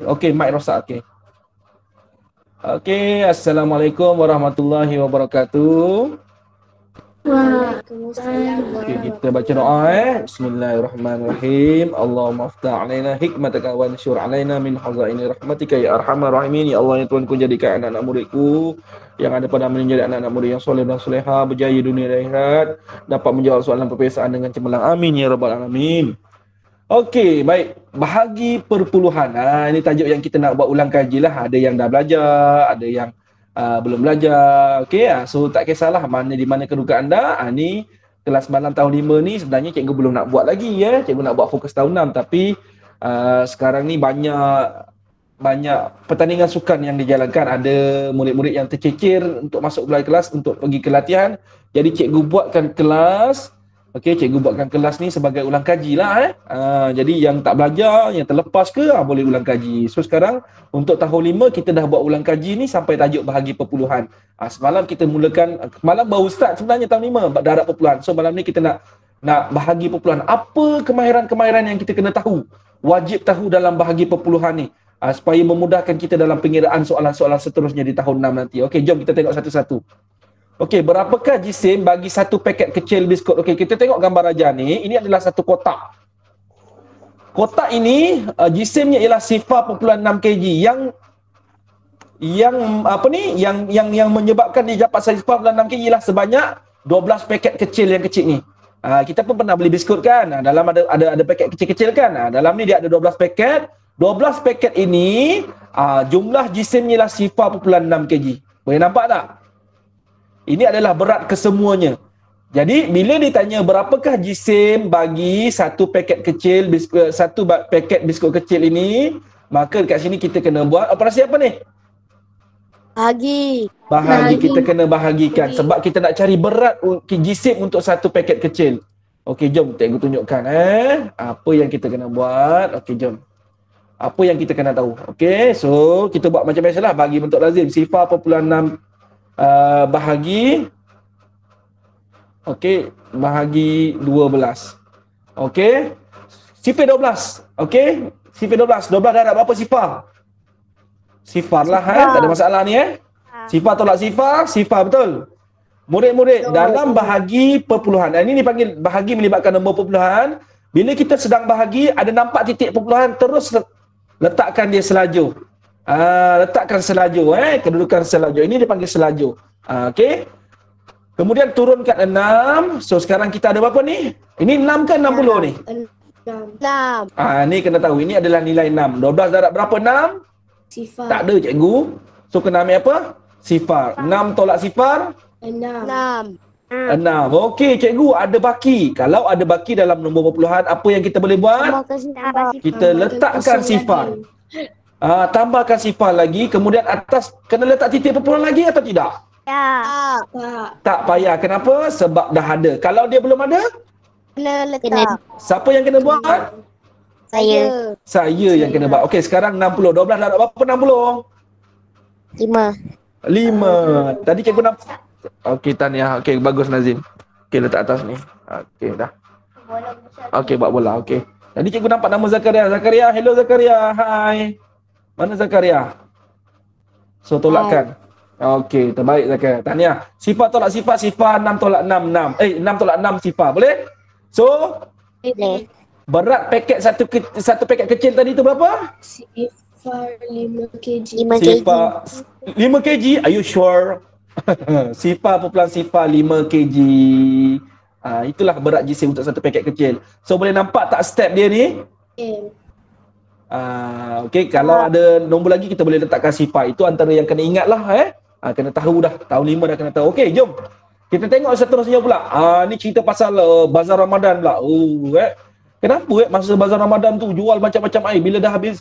Okey, mic rosak. Okey. Okey, Assalamualaikum warahmatullahi wabarakatuh. Waalaikumsalam Okey, kita baca doa Bismillahirrahmanirrahim. Allahumma aftah alaina hikmataka wa ansyur alaina min hazaini rahmatika ya arhamar rahimin. Ya Allah, ya Tuhanku, jadikan anak-anak muridku yang ada pada menjadi anak-anak murid yang soleh dan soleha, berjaya dunia dan akhirat, dapat menjawab soalan perpisahan dengan cemerlang. Amin ya rabbal alamin. Okey, baik. Bahagi perpuluhan. Ini tajuk yang kita nak buat ulang kaji lah. Ada yang dah belajar, ada yang belum belajar. Okey, so tak kisahlah mana di mana kedudukan anda. Ni kelas malam tahun 5 ni sebenarnya cikgu belum nak buat lagi ya. Cikgu nak buat fokus tahun 6, tapi sekarang ni banyak pertandingan sukan yang dijalankan. Ada murid-murid yang tercecir untuk masuk kelas untuk pergi ke latihan. Jadi cikgu buatkan kelas. Okey, cikgu buatkan kelas ni sebagai ulang kaji lah jadi yang tak belajar, yang terlepas ke boleh ulang kaji. So sekarang untuk tahun 5 kita dah buat ulang kaji ni sampai tajuk bahagi perpuluhan. Semalam kita mulakan, malam baru start sebenarnya tahun 5 darab perpuluhan. So malam ni kita nak bahagi perpuluhan. Apa kemahiran-kemahiran yang kita kena tahu, wajib tahu dalam bahagi perpuluhan ni supaya memudahkan kita dalam pengiraan soalan-soalan seterusnya di tahun 6 nanti. Okey, jom kita tengok satu-satu. Okey, berapakah jisim bagi satu paket kecil biskut? Okey, kita tengok gambar raja ni. Ini adalah satu kotak. Kotak ini jisimnya ialah 0.6 kg yang menyebabkan dia dapat 0.6 kg ialah sebanyak 12 paket kecil yang kecil ni. Kita pun pernah beli biskut kan? Dalam ada paket kecil-kecil kan? Dalam ni dia ada 12 paket. 12 paket ini jumlah jisimnya ialah 0.6 kg. Boleh nampak tak? Ini adalah berat kesemuanya. Jadi bila ditanya berapakah jisim bagi satu paket kecil biskut, satu paket biskut kecil ini, maka dekat sini kita kena buat operasi apa ni? Bahagi. Kita kena bahagikan sebab kita nak cari berat jisim untuk satu paket kecil. Okey, jom cikgu tunjukkan apa yang kita kena buat. Okey, jom. Apa yang kita kena tahu. Okey, so kita buat macam biasalah, bagi bentuk lazim 0.6 bahagi bahagi 12. Okey, sifar 12. Okey, sifar 12 darab berapa sifar? Sifar lah tak ada masalah ni sifar tolak sifar betul. Murid-murid dalam bahagi perpuluhan, ini dipanggil bahagi melibatkan nombor perpuluhan. Bila kita sedang bahagi ada nampak titik perpuluhan, terus letakkan dia selaju. Letakkan selaju kedudukan selaju ini dipanggil selaju. Okey. Kemudian turunkan 6. So sekarang kita ada berapa ni? Ini 6 ke 60 ni? 6. Ni kena tahu ini adalah nilai 6. 12 darab berapa 6? Sifar. Tak ada cikgu. So kena ambil apa? Sifar. 6 tolak sifar? 6. 6. Okey cikgu, ada baki. Kalau ada baki dalam nombor perpuluhan, apa yang kita boleh buat? Kita letakkan sifar. Tambahkan sifar lagi, kemudian atas kena letak titik perpuluhan lagi atau tidak? Tak payah. Kenapa? Sebab dah ada. Kalau dia belum ada, Kena letak. siapa yang kena buat? Saya yang kena buat. Okey, sekarang 60. 12 darab berapa 60? 5. Tadi cikgu nampak. Okey, tahniah. Okey, bagus Nazim. Okey, letak atas ni. Okey, dah. Okey, buat bola. Okey. Tadi cikgu nampak nama Zakaria. Zakaria, hello Zakaria. Hai. Mana Zakaria? So tolakkan. Okey, terbaik Zakaria. Tahniah. Sifar tolak sifar, 6 tolak 6, 6. 6 tolak 6 sifar. Boleh? So, berat paket satu paket kecil tadi tu berapa? Sifar 5 kg. Sifar 5 kg. Are you sure? Sifar 5 kg. Itulah berat jisim untuk satu paket kecil. So boleh nampak tak step dia ni? Okey, kalau ada nombor lagi kita boleh letakkan sifar. Itu antara yang kena ingat lah kena tahu dah. Tahun 5 dah kena tahu. Okey, jom. Kita tengok seterusnya pula. Ni cerita pasal bazar Ramadan pula. Kenapa masa bazar Ramadan tu jual macam-macam air. Bila dah habis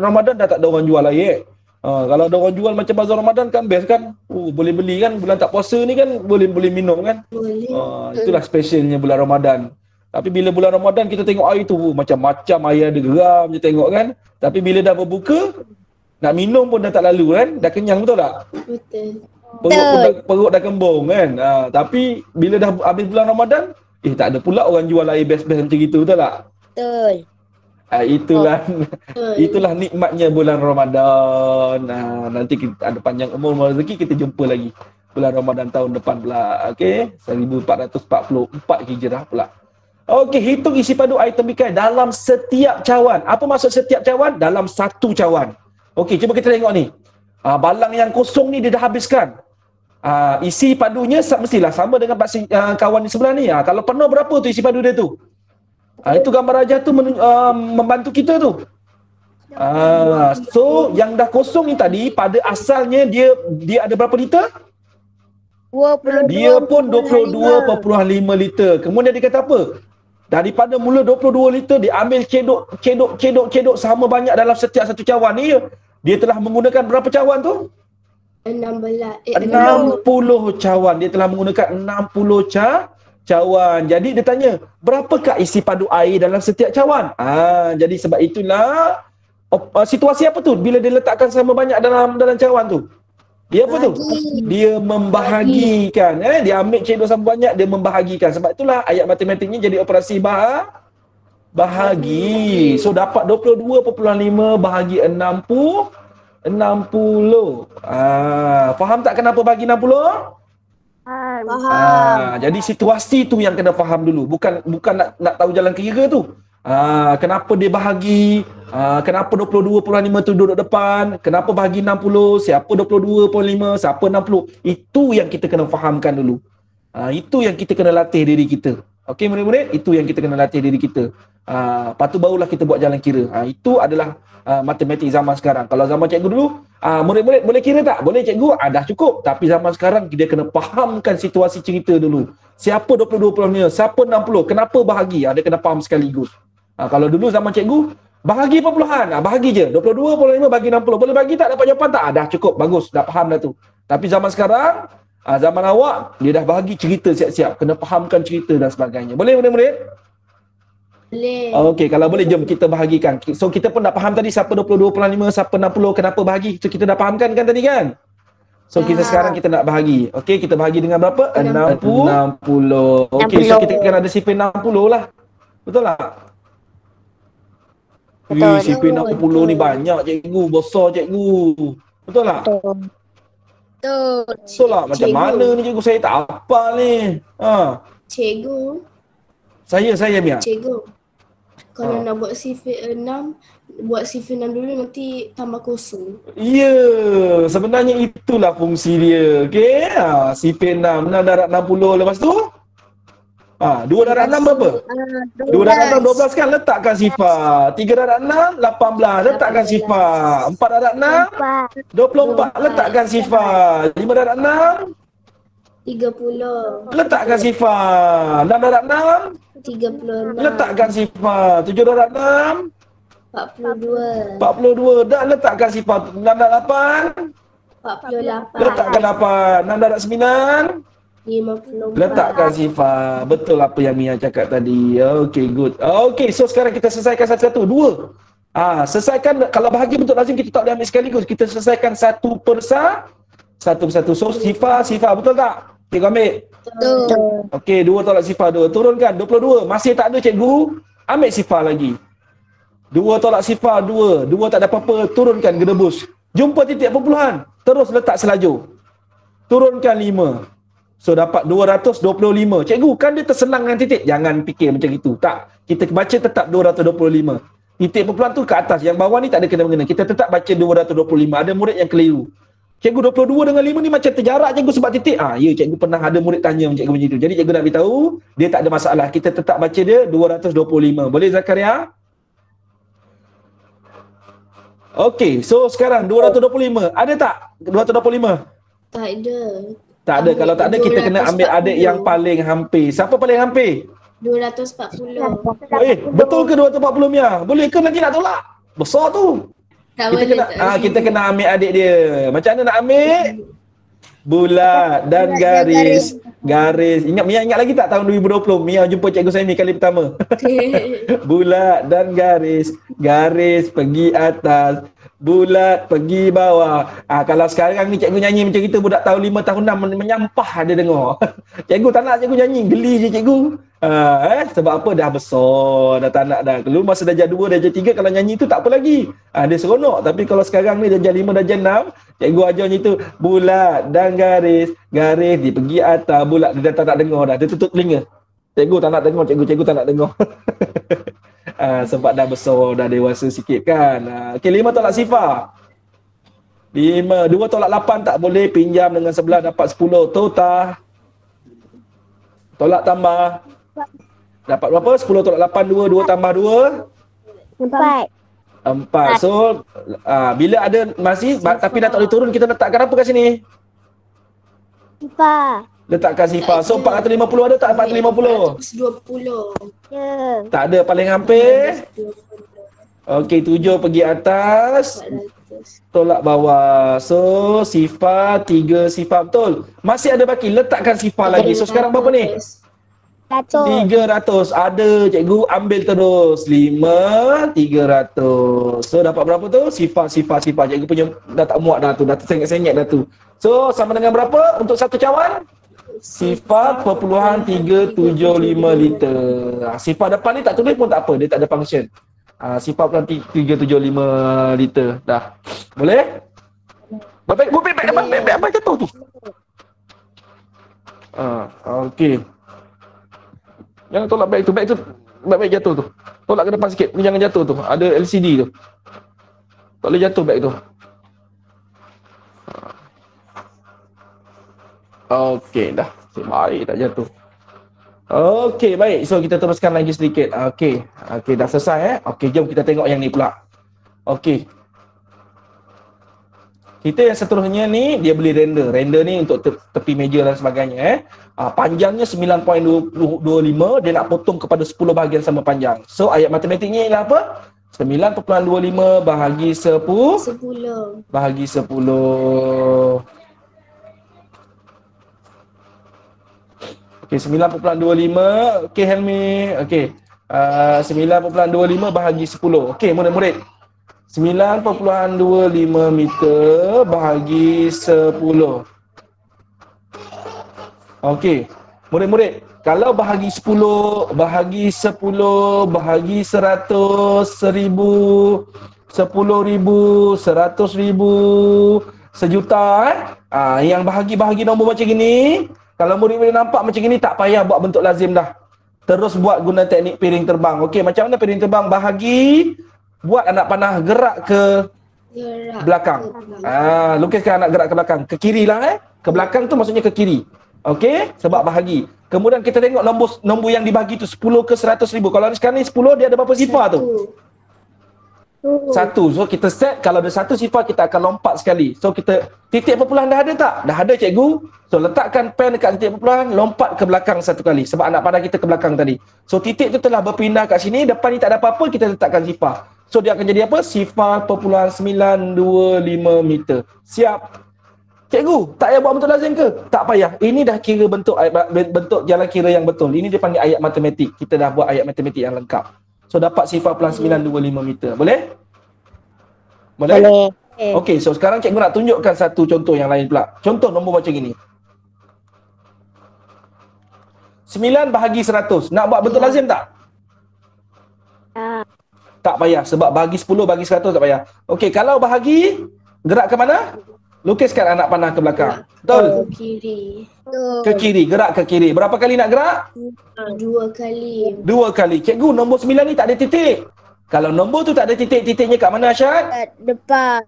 Ramadan dah tak ada orang jual air. Kalau ada orang jual macam bazar Ramadan kan best kan. Boleh beli kan, bulan tak puasa ni kan boleh minum kan. Itulah specialnya bulan Ramadan. Tapi bila bulan Ramadan kita tengok air tu macam-macam air, ada geram je tengok kan. Tapi bila dah berbuka, nak minum pun dah tak lalu kan. Dah kenyang, betul tak? Betul. Perut dah kembung kan. Tapi bila dah habis bulan Ramadan, tak ada pula orang jual air best-best macam gitu, betul tak? Betul. Itulah Betul. itulah nikmatnya bulan Ramadan. Nanti kita ada panjang umur rezeki, kita jumpa lagi bulan Ramadan tahun depan pula. Okey, 1444 Hijrah pula. Okey, hitung isi padu air tembikai dalam setiap cawan. Apa maksud setiap cawan? Dalam satu cawan. Okey, cuba kita tengok ni. Balang yang kosong ni dia dah habiskan. Isi padunya mestilah sama dengan kawan di sebelah ni. Kalau penuh berapa tu isi padu dia tu? Itu gambar raja tu membantu kita tu. So yang dah kosong ni tadi pada asalnya dia ada berapa liter? 22. Dia pun 22.5 liter. Kemudian dia kata apa? Daripada mula 22 liter dia ambil cedok sama banyak dalam setiap satu cawan ni. Dia telah menggunakan berapa cawan tu? 60 cawan. Dia telah menggunakan 60 cawan. Jadi dia tanya, berapakah isi padu air dalam setiap cawan? Jadi sebab itulah situasi apa tu bila dia letakkan sama banyak dalam cawan tu? Dia apa tu? Dia membahagikan. Dia ambil cedok sama banyak, dia membahagikan. Sebab itulah ayat matematiknya jadi operasi bahagi. So dapat 22.5 bahagi 60. Faham tak kenapa bagi 60? Faham. Jadi situasi tu yang kena faham dulu. Bukan nak tahu jalan kira tu. Kenapa dia bahagi? Kenapa 22.5 tu duduk depan? Kenapa bahagi 60? Siapa 22.5? Siapa 60? Itu yang kita kena fahamkan dulu. Itu yang kita kena latih diri kita. Okey murid-murid, itu yang kita kena latih diri kita. Lepas tu barulah kita buat jalan kira. Itu adalah matematik zaman sekarang. Kalau zaman cikgu dulu, murid-murid boleh kira tak? Boleh cikgu, dah cukup. Tapi zaman sekarang dia kena fahamkan situasi cerita dulu. Siapa 22.5? Siapa 60? Kenapa bahagi? Dia kena faham sekaligus. Kalau dulu zaman cikgu, bahagi perpuluhan. Bahagi je. 22.5 bagi 60. Boleh bagi tak? Dapat jawapan tak? Dah cukup. Bagus. Dah faham dah tu. Tapi zaman sekarang, zaman awak, dia dah bahagi cerita siap-siap. Kena fahamkan cerita dan sebagainya. Boleh murid-murid? Boleh. Okey, kalau boleh jom kita bahagikan. So kita pun dah faham tadi siapa 22.5, siapa 60, kenapa bahagi. So kita dah fahamkan kan tadi kan? So kita sekarang kita nak bahagi. Okey, kita bahagi dengan berapa? 60. Okey, so kita kan ada sifar 60 lah. Betul tak? Betul. Sifar 60 ni banyak cikgu, besar cikgu. Betul tak? Betul. Betul lah, macam mana ni cikgu, saya tak hafal ni. Cikgu. Saya Mia. Cikgu. Kalau nak buat sifar 6, buat sifar 6 dulu, nanti tambah kosong. Ya, sebenarnya itulah fungsi dia. Okey, sifar 6 darab 60 lepas tu 2 darab 6 berapa? 2 darab 6 12 kan, letakkan sifar. 3 darab 6 18, letakkan sifar. 4 darab 6 24, letakkan sifar. 5 darab 6 30. letakkan sifar. 6 darab 6 36. letakkan sifar. 7 darab 6 42. 42, dah letakkan sifar. 6 darab 8 48. letakkan 8. 6 darab 9 54. letakkan sifar. Betul apa yang Mia cakap tadi. Okay, good. Okay, so sekarang kita selesaikan satu-satu. 2. Selesaikan. Kalau bahagi bentuk lazim kita tak boleh ambil sekaligus. Kita selesaikan satu persatu. So sifar. Betul tak? Cikgu ambil. Betul. Okey, 2 tolak sifar 2. Turunkan 22. Masih tak ada cikgu. Ambil sifar lagi. 2 tolak sifar 2. 2 tak ada apa-apa. Turunkan gedebus. Jumpa titik perpuluhan. Terus letak selaju. Turunkan 5. So dapat 225. Cikgu, kan dia tersenang dengan titik. Jangan fikir macam itu. Tak. Kita baca tetap 225. Titik perpuluhan tu ke atas. Yang bawah ni tak ada kena-mengena. Kita tetap baca 225. Ada murid yang keliru. Cikgu 22 dengan 5 ni macam terjarak cikgu sebab titik. Ya, cikgu pernah ada murid tanya cikgu macam itu. Jadi cikgu nak beritahu, dia tak ada masalah. Kita tetap baca dia 225. Boleh Zakaria? Okey, so sekarang 225. Ada tak 225? Tak ada. Tak ada. Kalau tak ada, kita kena ambil adik yang paling hampir. Siapa paling hampir? 240. Betul ke 240 Mia? Boleh ke nanti nak tolak? Besar tu. Tak Kita boleh, kena tak boleh. kita kena ambil adik dia. Macam mana nak ambil? Bulat dan garis. Ingat Mia ingat lagi tak tahun 2020 Mia jumpa cikgu Saimi kali pertama? Bulat dan garis pergi atas, Bulat pergi bawah. Kalau sekarang ni cikgu nyanyi macam itu, budak tahun 5 tahun 6 menyampah dia dengar. Cikgu tak nak cikgu nyanyi, geli je cikgu. Sebab apa, dah besar, dah tak nak dah. Dulu masa darjah 2, darjah 3 kalau nyanyi tu tak apa lagi. Dia seronok. Tapi kalau sekarang ni darjah 5, darjah 6, cikgu ajar nyanyi tu bulat dan garis, garis dia pergi atas, bulat dia dah tak nak dengar dah. Dia tutup telinga. Cikgu tak nak dengar, cikgu tak nak dengar. Sebab dah besar, dah dewasa sikit kan. Okey, 5 tolak sifar. 5, 2 tolak 8 tak boleh, pinjam dengan sebelah dapat 10. Total. Tolak tambah. Dapat berapa? 10 tolak 8, 2, 2 tambah 2. 4. So, bila ada masih, tapi dah tak boleh turun, kita letakkan apa kat sini? Sifar. Letakkan sifar. So, 450 ada tak? 450? 120. Tak ada, paling hampir. Okey, 7 pergi atas, 400. tolak bawah. So, sifar, 3 sifar. Betul? Masih ada baki, letakkan sifar lagi. So, sekarang berapa ni? 300. Ada, cikgu ambil terus. 5, 300. So, dapat berapa tu? Sifar. Cikgu punya dah tak muat dah tu. Dah tersengit-sengit dah tu. So, sama dengan berapa untuk satu cawan? Sifar perpuluhan 375 liter. Sifar depan ni tak tulis pun tak apa. Dia tak ada function. Sifar perpuluhan 375 liter. Dah. Boleh? Baik, apa jatuh tu? Okey. Jangan tolak beg tu. Beg jatuh tu. Tolak ke depan sikit. Ni jangan jatuh tu. Ada LCD tu. Tak boleh jatuh beg tu. Okey, dah. Baik, tak jatuh. Okey, baik. So, kita teruskan lagi sedikit. Okey, dah selesai Okey, jom kita tengok yang ni pula. Okey. Kita yang seterusnya ni, dia beli render. Render ni untuk tepi meja dan sebagainya panjangnya 9.25, dia nak potong kepada 10 bahagian sama panjang. So, ayat matematiknya ialah apa? 9.25 bahagi 10 bahagi 10. Okey, 9.25. Okey, Helmi. Okey. 9.25 bahagi 10. Okey, murid-murid. 9.25 meter bahagi 10. Okey. Murid-murid, kalau bahagi 10, bahagi 10, bahagi 100, 1000, 10,000, 100,000, sejuta yang bahagi-bahagi nombor macam gini, kalau murid-murid nampak macam gini, tak payah buat bentuk lazim dah. Terus buat guna teknik piring terbang. Okey, macam mana piring terbang? Bahagi, buat anak panah gerak ke belakang. Lukiskan anak gerak ke belakang. Ke kiri lah Ke belakang tu maksudnya ke kiri. Okey, sebab bahagi. Kemudian kita tengok nombor yang dibahagi tu 10 ke 100,000. Kalau sekarang ni 10, dia ada berapa sifar tu? 1. So kita set, kalau ada 1 sifar kita akan lompat sekali. So kita titik perpuluhan dah ada tak? Dah ada, cikgu. So letakkan pen dekat titik perpuluhan, lompat ke belakang 1 kali sebab anak panah kita ke belakang tadi. So titik tu telah berpindah kat sini, depan ni tak ada apa-apa, kita letakkan sifar. So dia akan jadi apa? Sifar perpuluhan 925 meter. Siap. Cikgu, tak payah buat bentuk lazim ke? Tak payah. Ini dah kira bentuk jalan kira yang betul. Ini dia panggil ayat matematik. Kita dah buat ayat matematik yang lengkap. So dapat sifar perpuluhan 925 meter. Boleh? Boleh? Okey, so sekarang cikgu nak tunjukkan satu contoh yang lain pula. Contoh nombor macam gini. 9 bahagi 100. Nak buat bentuk lazim tak? Tak payah. Sebab bahagi 10, bahagi 100 tak payah. Okey, kalau bahagi, gerak ke mana? Lukiskan anak panah ke belakang. Betul? Ke kiri. Ke kiri. Gerak ke kiri. Berapa kali nak gerak? 2 kali. 2 kali. Cikgu, nombor 9 ni tak ada titik. Kalau nombor tu tak ada titik, titiknya kat mana, Asyad? Depan.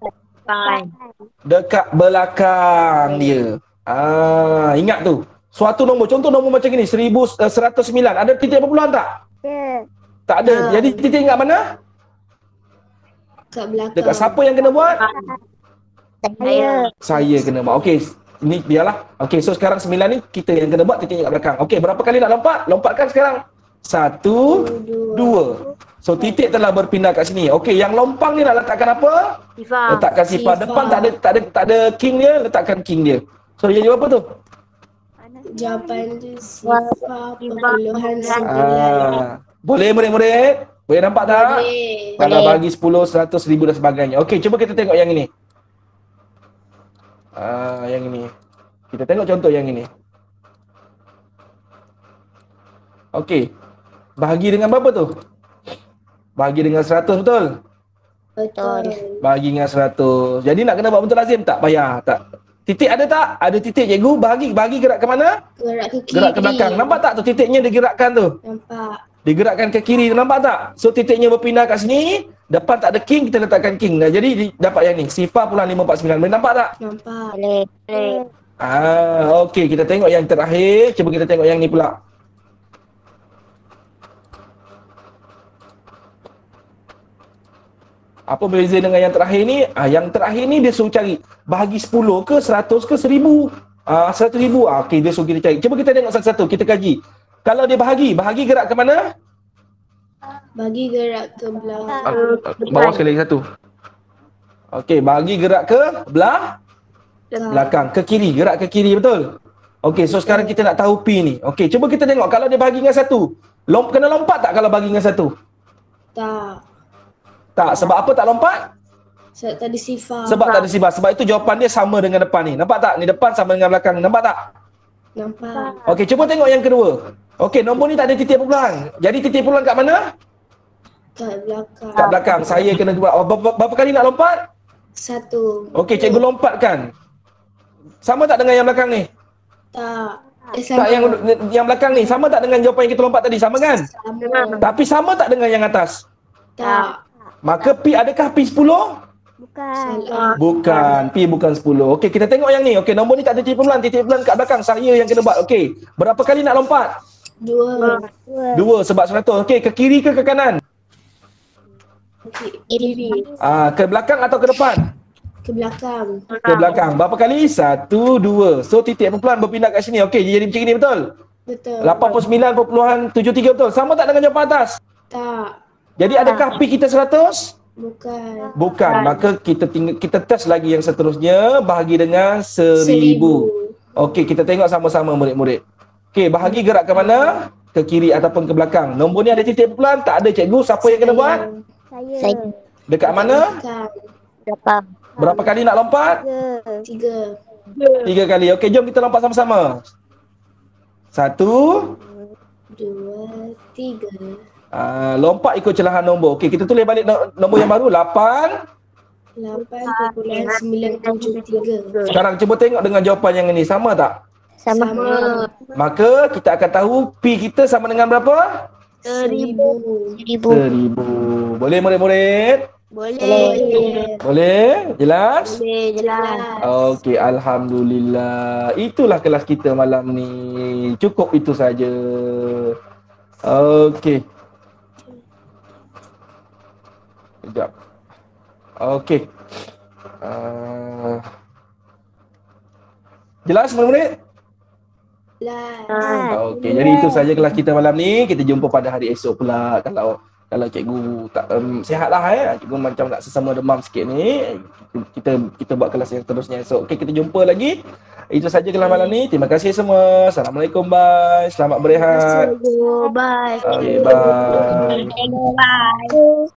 Dekat belakang dia. Ingat tu. Suatu nombor, contoh nombor macam ni, 109. Ada titik perpuluhan tak? Tak ada. Jadi titik kat mana? Kat belakang. Dekat siapa yang kena buat? Saya kena buat. Okey, ini biarlah. Okey, so sekarang 9 ni kita yang kena buat titiknya kat belakang. Okey, berapa kali nak lompat? Lompatkan sekarang. 1, 2. So titik telah berpindah kat sini. Okey, yang lompang ni nak letakkan apa? Sifar. Letakkan sifar. Depan tak ada king dia, letakkan king dia. So dia jawab apa tu? Jawapan dia sifar perpuluhan 9. Boleh murid-murid? Boleh nampak tak? Boleh. Kalau bagi 10, 100, 1000 dan sebagainya. Okey, cuba kita tengok yang ini. Yang ini. Kita tengok contoh yang ini. Okey. Bahagi dengan berapa tu? Bahagi dengan 100, betul? Betul. Bahagi dengan 100. Jadi nak kena buat betul lazim tak? Payah tak? Titik ada tak? Ada titik cikgu. Bahagi gerak ke mana? Gerak ke kiri. Gerak ke belakang. Nampak tak tu titiknya digerakkan tu? Nampak. Digerakkan ke kiri, nampak tak? So titiknya berpindah kat sini, depan tak ada king, kita letakkan king. Nah, jadi dapat yang ni. Sifar pulang 549. Boleh nampak tak? Nampak. Boleh. Okey, kita tengok yang terakhir. Cuba kita tengok yang ni pula. Apa beza dengan yang terakhir ni? Yang terakhir ni dia suruh cari bahagi 10 ke 100 ke 1000. 100,000. Okey, dia suruh kita cari. Cuba kita tengok satu-satu, kita kaji. Kalau dia bahagi gerak ke mana? Bagi gerak ke belakang. Bawah sekali lagi satu. Okey, bahagi gerak ke belakang, ke kiri, gerak ke kiri, betul? Okey, so sekarang kita nak tahu P ni. Okey, cuba kita tengok kalau dia bahagi dengan satu. Kena lompat tak kalau bahagi dengan satu? Tak, sebab apa tak lompat? Sebab tak ada sifar. Sebab tak ada sifar. Sebab itu jawapan dia sama dengan depan ni. Nampak tak? Ni depan sama dengan belakang. Nampak tak? Nampak. Okey, cuba tengok yang kedua. Okey, nombor ni tak ada titik perpuluhan. Jadi titik perpuluhan kat mana? Kat belakang. Kat belakang. Saya kena buat. Berapa kali nak lompat? 1. Okey, cikgu lompatkan. Sama tak dengan yang belakang ni? Tak. Tak, yang belakang ni. Sama tak dengan jawapan yang kita lompat tadi? Sama kan? Sama. Tapi sama tak dengan yang atas? Tak. Maka P, adakah P 10? Salah. Bukan. P bukan 10. Okey, kita tengok yang ni. Okey, nombor ni tak ada titik perpuluhan. Titik perpuluhan kat belakang. Saya yang kena buat. Okey. Berapa kali nak lompat? 2. 2 sebab 100. Okey, ke kiri ke kanan? Kiri. Ke belakang atau ke depan? Ke belakang. Ke belakang. Berapa kali? 1, 2. So titik perpuluhan berpindah kat sini. Okey, jadi macam ni, betul? Betul. 89.73 betul. Sama tak dengan jawapan atas? Tak. Jadi adakah P kita 100? Bukan. Bukan. Maka kita test lagi yang seterusnya, bahagi dengan 1000. Okey, kita tengok sama-sama murid-murid. Okey, bahagi gerak ke mana? Ke kiri ataupun ke belakang. Nombor ni ada titik perpuluhan? Tak ada, cikgu. Siapa yang kena buat? Saya. Dekat mana? Berapa? Berapa kali nak lompat? 3. 3 kali. Okey, jom kita lompat sama-sama. 1. 2, 3. Lompat ikut celahan nombor. Okey, kita tulis balik nombor yang baru. 8.973. Sekarang cuba tengok dengan jawapan yang ini. Sama tak? Sama. Maka kita akan tahu P kita sama dengan berapa? 1000. 1000. Boleh murid-murid? Boleh. Boleh? Jelas? Jelas. Okey, alhamdulillah. Itulah kelas kita malam ni. Cukup itu saja. Okey. Sekejap. Okey. Jelas murid-murid? Jelas. Okey, jadi itu saja kelas kita malam ni. Kita jumpa pada hari esok pula. Kalau cikgu tak sihatlah cikgu macam nak sesama demam sikit ni, kita buat kelas yang terusnya esok. Okey, kita jumpa lagi. Itu saja kelas malam ni. Terima kasih semua. Assalamualaikum, bye. Selamat berehat. Bye. Okey, bye. Bye.